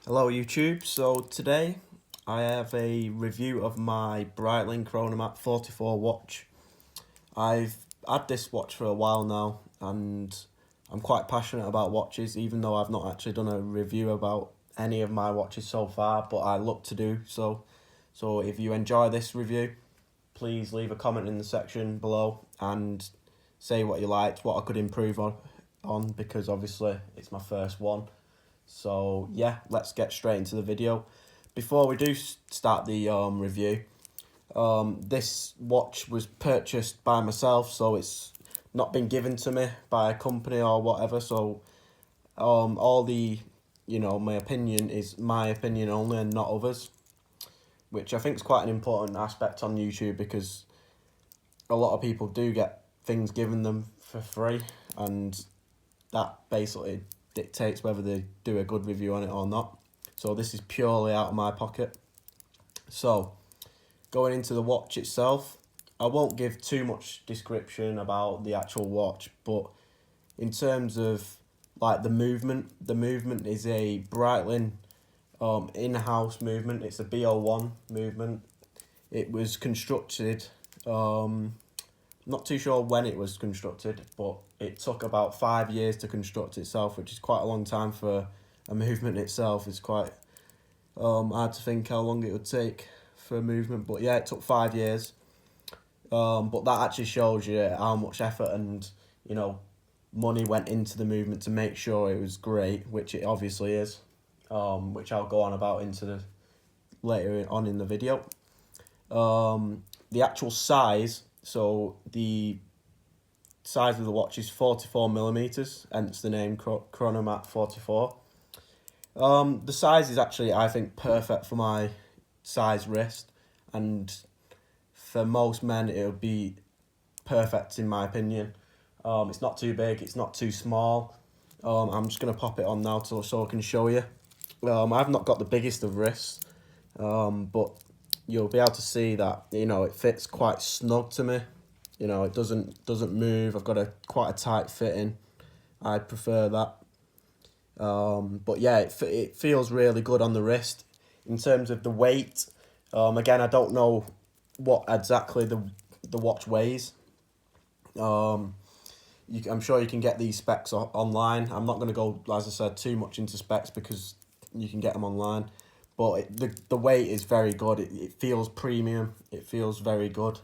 Hello YouTube, so today I have a review of my Breitling Chronomat 44 watch. I've had this watch for a while now and I'm quite passionate about watches, even though I've not actually done a review about any of my watches so far, but I look to do so. So if you enjoy this review, please leave a comment in the section below and say what you liked, what I could improve on because obviously it's my first one. So yeah, let's get straight into the video. Before we do start the review, this watch was purchased by myself, so it's not been given to me by a company or whatever. So all the, my opinion is my opinion only and not others, which I think is quite an important aspect on YouTube because a lot of people do get things given them for free, and that basically dictates whether they do a good review on it or not. So this is purely out of my pocket. So going into the watch itself, I won't give too much description about the actual watch, but in terms of like the movement is a Breitling in-house movement. It's a B01 movement. It was constructed, not too sure when it was constructed, but it took about 5 years to construct itself, which is quite a long time for a movement itself. It's quite hard to think how long it would take for a movement, but yeah, it took 5 years. But that actually shows you how much effort and money went into the movement to make sure it was great, which it obviously is. Which I'll go on about into the later on in the video. The actual size. So the size of the watch is 44mm, hence the name Chronomat 44. The size is actually, I think, perfect for my size wrist, and for most men it would be perfect in my opinion. It's not too big, it's not too small. I'm just going to pop it on now so I can show you. I've not got the biggest of wrists, but you'll be able to see that it fits quite snug to me. It doesn't move. I've got quite a tight fitting. I prefer that. But yeah, it feels really good on the wrist. In terms of the weight, again, I don't know what exactly the watch weighs. I'm sure you can get these specs online. I'm not going to go, as I said, too much into specs because you can get them online. But the weight is very good. It feels premium. It feels very good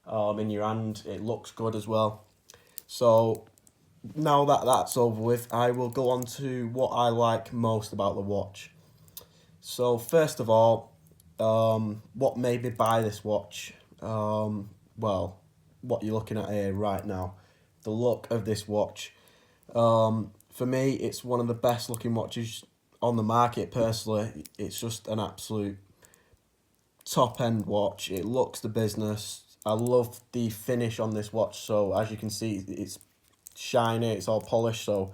in your hand. It looks good as well. So now that that's over with, I will go on to what I like most about the watch. So first of all, what made me buy this watch? Well, what you're looking at here right now, the look of this watch. For me, it's one of the best looking watches on the market personally. It's just an absolute top end watch. It looks the business. I love the finish on this watch. So as you can see, it's shiny, it's all polished, so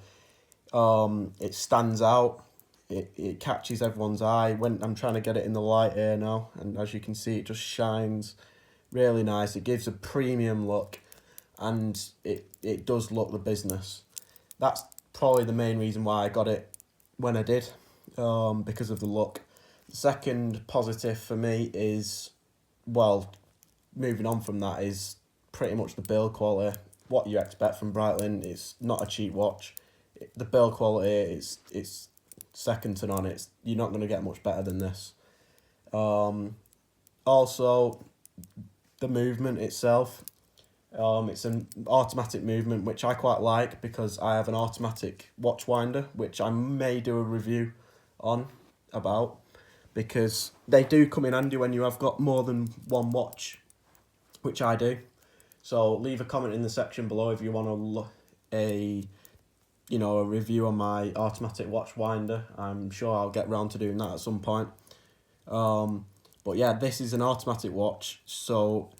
it stands out. It catches everyone's eye when I'm trying to get it in the light here now, and as you can see, it just shines really nice. It gives a premium look, and it does look the business. That's probably the main reason why I got it when I did, because of the look. The second positive for me is, well, moving on from that, is pretty much the build quality. What you expect from Breitling. It's not a cheap watch. The build quality, it's second to none. You're not going to get much better than this. Also, the movement itself. It's an automatic movement, which I quite like because I have an automatic watch winder, which I may do a review on about, because they do come in handy when you have got more than one watch, which I do. So leave a comment in the section below if you want a review on my automatic watch winder. I'm sure I'll get round to doing that at some point. But yeah, this is an automatic watch, so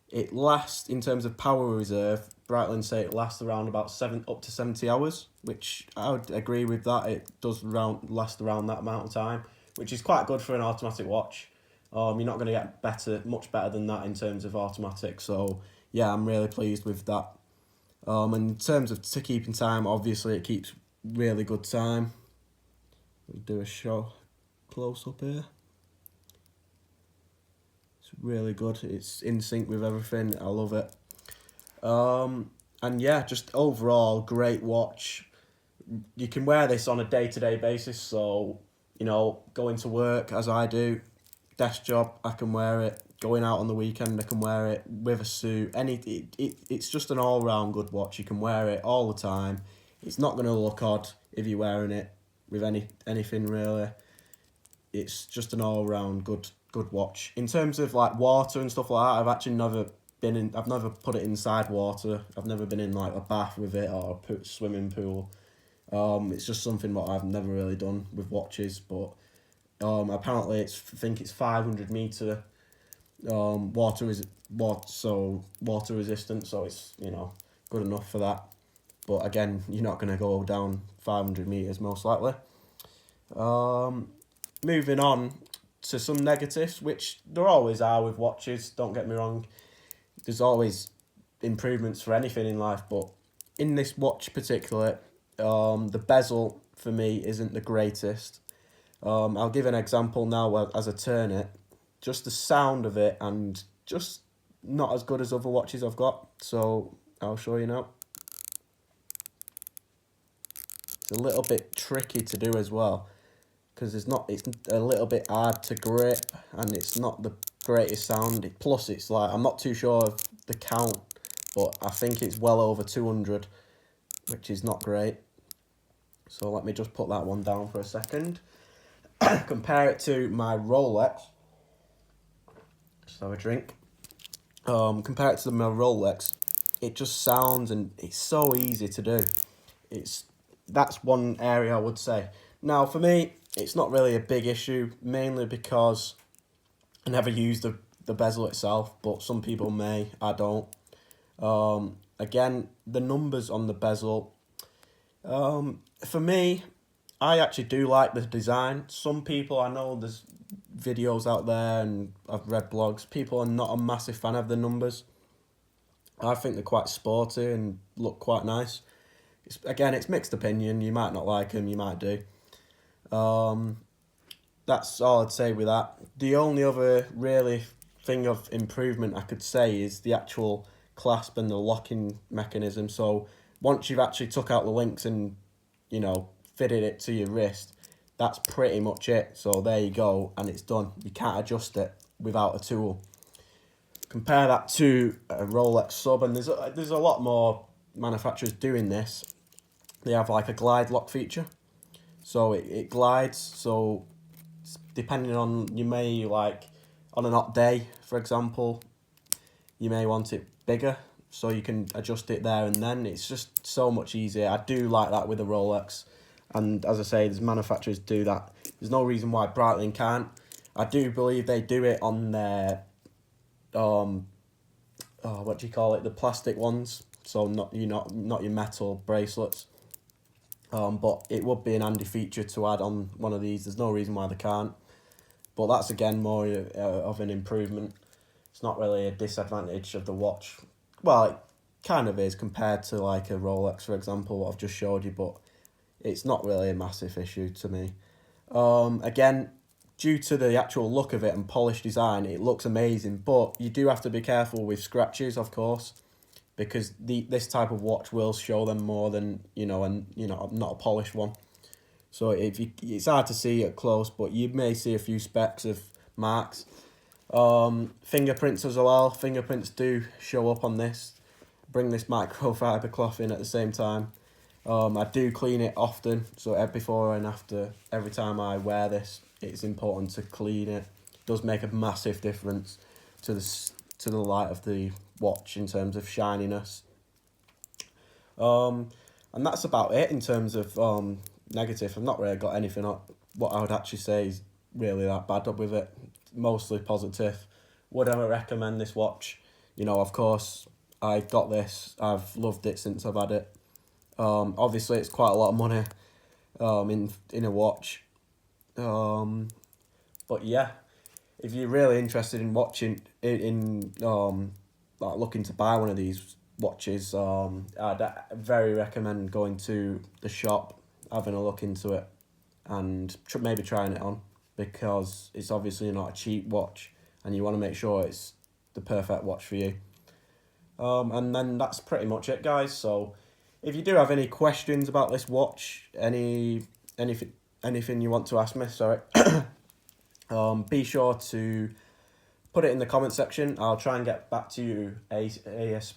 it lasts, in terms of power reserve, Breitling say it lasts around about up to 70 hours, which I would agree with that. It does last around that amount of time, which is quite good for an automatic watch. You're not going to get much better than that in terms of automatic. So yeah, I'm really pleased with that. In terms of keeping time, obviously it keeps really good time. We'll do a show. close up here. It's really good. It's in sync with everything. I love it. And yeah, just overall great watch. You can wear this on a day-to-day basis, so you know, going to work as I do, desk job, I can wear it. Going out on the weekend, I can wear it with a suit. It's just an all-round good watch. You can wear it all the time. It's not going to look odd if you're wearing it with anything really. It's just an all-round good watch. In terms of like water and stuff like that, I've actually never I've never put it inside water. I've never been in like a bath with it or a swimming pool. It's just something that I've never really done with watches, but apparently I think it's 500 meter water resistant, so it's, you know, good enough for that. But again, you're not going to go down 500 meters most likely. Moving on to some negatives, which there always are with watches, don't get me wrong. There's always improvements for anything in life, but in this watch particularly, the bezel for me isn't the greatest. I'll give an example now as I turn it. Just the sound of it, and just not as good as other watches I've got. So I'll show you now. It's a little bit tricky to do as well, because it's a little bit hard to grip, and it's not the greatest sound. Plus, it's like, I'm not too sure of the count, but I think it's well over 200, which is not great. So let me just put that one down for a second. Compare it to my Rolex. Just have a drink. Compare it to my Rolex. It just sounds, and it's so easy to do. That's one area I would say. Now for me, it's not really a big issue, mainly because I never use the bezel itself, but some people may, I don't. Again, the numbers on the bezel, for me, I actually do like the design. Some people, I know there's videos out there and I've read blogs, people are not a massive fan of the numbers. I think they're quite sporty and look quite nice. It's mixed opinion. You might not like them, you might do. That's all I'd say with that. The only other really thing of improvement I could say is the actual clasp and the locking mechanism. So once you've actually took out the links and, you know, fitted it to your wrist, that's pretty much it. So there you go, and it's done. You can't adjust it without a tool. Compare that to a Rolex sub, and there's a lot more manufacturers doing this. They have like a glide lock feature, so it glides. So depending on, you may, like on an hot day, for example, you may want it bigger, so you can adjust it there and then. It's just so much easier. I do like that with a Rolex, and as I say, there's manufacturers do that. There's no reason why Breitling can't. I do believe they do it on their what do you call it, the plastic ones, so not your metal bracelets. But it would be an handy feature to add on one of these. There's no reason why they can't. But that's again more of an improvement. It's not really a disadvantage of the watch. Well, it kind of is compared to like a Rolex, for example, what I've just showed you, but it's not really a massive issue to me. Again, due to the actual look of it and polished design, it looks amazing, but you do have to be careful with scratches, of course, because this type of watch will show them more than, not a polished one. So it's hard to see at close, but you may see a few specks of marks. Fingerprints as well. Fingerprints do show up on this. Bring this microfiber cloth in at the same time. I do clean it often, so before and after, every time I wear this, it's important to clean it. It does make a massive difference to the light of the watch in terms of shininess. And that's about it in terms of negative. I've not really got anything up. What I would actually say is really that bad up with it. Mostly positive. Would I recommend this watch? Of course, I got this. I've loved it since I've had it. Obviously, it's quite a lot of money in a watch. But yeah, if you're really interested in watching like looking to buy one of these watches, I'd very recommend going to the shop, having a look into it, and maybe trying it on. because it's obviously not a cheap watch and you want to make sure it's the perfect watch for you. And then that's pretty much it, guys. So if you do have any questions about this watch, anything you want to ask me, sorry, be sure to put it in the comment section. I'll try and get back to you ASAP.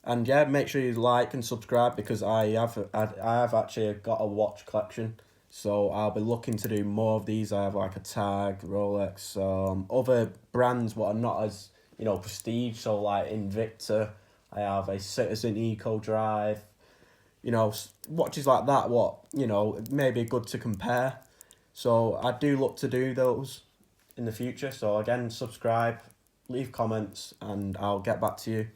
And yeah, make sure you like and subscribe, because I have actually got a watch collection, so I'll be looking to do more of these. I have like a Tag, Rolex, other brands what are not as, you know, prestige. So like Invicta, I have a Citizen Eco Drive, you know, watches like that. What, you know, maybe good to compare. So I do look to do those in the future. So again, subscribe, leave comments, and I'll get back to you.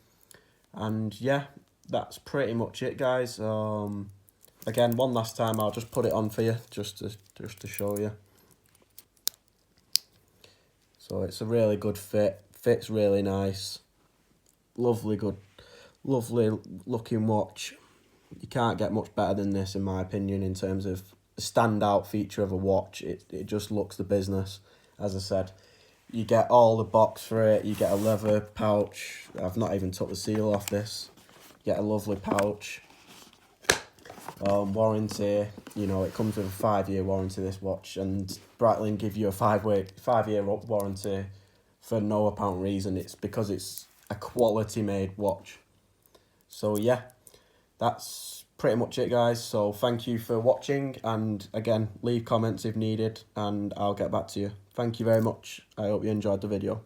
And yeah, that's pretty much it, guys. Again, one last time, I'll just put it on for you, just to show you. So it's a really good fit. Fits really nice. Lovely looking watch. You can't get much better than this, in my opinion, in terms of the standout feature of a watch. It just looks the business. As I said, you get all the box for it. You get a leather pouch. I've not even took the seal off this. You get a lovely pouch. Warranty. You know, it comes with a 5-year warranty, this watch, and Breitling give you a 5-year warranty for no apparent reason. It's because it's a quality made watch. So yeah, that's pretty much it, guys. So thank you for watching, and again, leave comments if needed, and I'll get back to you. Thank you very much. I hope you enjoyed the video.